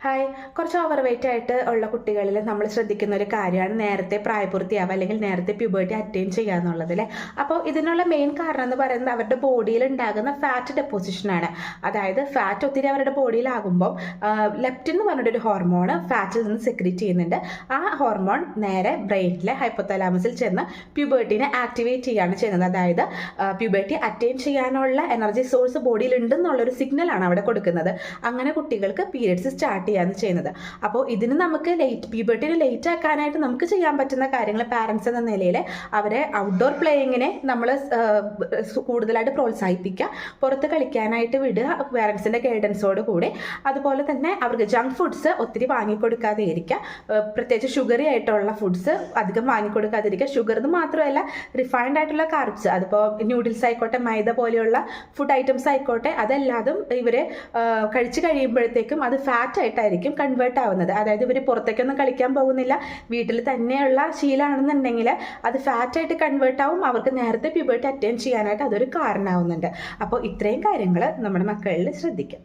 Hi, കുറച്ച് over weight ആയിട്ട് ഉള്ള കുട്ടികളിൽ നമ്മൾ ശ്രദ്ധിക്കുന്ന ഒരു കാര്യമാണ് നേരത്തെ പ്രായപൂർത്തിയാവുക അല്ലെങ്കിൽ നേരത്തെ പ്യൂബേർട്ടി അറ്റൈൻ ചെയ്യുക എന്നുള്ളത് അല്ലേ. അപ്പോൾ ഇതിനുള്ള മെയിൻ കാരണം എന്ന് പറയുന്നത് അവരുടെ ബോഡിയിൽ ഉണ്ടാകുന്ന ഫാറ്റ് ഡെപ്പോസിഷനാണ്. അതായത് ഫാറ്റ് ഒത്തിരി അവരുടെ ബോഡിയിലാകുമ്പോൾ ലെപ്റ്റിൻ എന്ന് പറഞ്ഞൊരു ഹോർമോൺ ഫാറ്റിൽ നിന്ന് സെക്രീറ്റ് ചെയ്യുന്നുണ്ട്. ആ ഹോർമോൺ നേരെ ബ്രെയിനിലെ ഹൈപ്പോതലാമസിൽ ചെന്ന് പ്യൂബേർട്ടിനെ ആക്ടിവേറ്റ് ചെയ്യുകയാണ് ചെയ്യുന്നത്. അതായത് പ്യൂബേർട്ടി അറ്റൈൻ ചെയ്യാനുള്ള എനർജി സോഴ്സ് ബോഡിയിൽ ഉണ്ടെന്നുള്ളൊരു സിഗ്നലാണ് അവിടെ കൊടുക്കുന്നത്. അങ്ങനെ കുട്ടികൾക്ക് പീരിയഡ്സ് സ്റ്റാർട്ട് ചെയ്യുന്നത്. അപ്പോൾ ഇതിന് നമുക്ക് പ്യൂബർട്ടിനെ ലേറ്റ് ആക്കാനായിട്ട് നമുക്ക് ചെയ്യാൻ പറ്റുന്ന കാര്യങ്ങൾ പാരൻസ് എന്ന നിലയിൽ അവരെ ഔട്ട്ഡോർ പ്ലേയിങ്ങിനെ നമ്മൾ കൂടുതലായിട്ട് പ്രോത്സാഹിപ്പിക്കുക, പുറത്ത് കളിക്കാനായിട്ട് വിടുക പാരൻസിൻ്റെ ഗൈഡൻസോട് കൂടി. അതുപോലെ തന്നെ അവർക്ക് ജങ്ക് ഫുഡ്സ് ഒത്തിരി വാങ്ങിക്കൊടുക്കാതെ ഇരിക്കുക, പ്രത്യേകിച്ച് ഷുഗറി ആയിട്ടുള്ള ഫുഡ്സ് അധികം വാങ്ങിക്കൊടുക്കാതിരിക്കുക. ഷുഗർ എന്ന് മാത്രമല്ല, റിഫൈൻഡ് ആയിട്ടുള്ള കാർബ്സ്, അതിപ്പോൾ ന്യൂഡിൽസ് ആയിക്കോട്ടെ, മൈദ പോലെയുള്ള ഫുഡ് ഐറ്റംസ് ആയിക്കോട്ടെ, അതെല്ലാതും ഇവർ കഴിച്ച് കഴിയുമ്പോഴത്തേക്കും അത് ഫാറ്റ് ആയിട്ടായിരിക്കും കൺവേർട്ട് ആവുന്നത്. അതായത് ഇവർ പുറത്തേക്കൊന്നും കളിക്കാൻ പോകുന്നില്ല, വീട്ടിൽ തന്നെയുള്ള ശീലമാണെന്നുണ്ടെങ്കിൽ അത് ഫാറ്റായിട്ട് കൺവേർട്ട് ആവും. അവർക്ക് നേരത്തെ പ്യൂബർട്ടി അറ്റൈൻ ചെയ്യാനായിട്ട് അതൊരു കാരണമാവുന്നുണ്ട്. അപ്പോൾ ഇത്രയും കാര്യങ്ങൾ നമ്മുടെ മക്കളിൽ ശ്രദ്ധിക്കാം.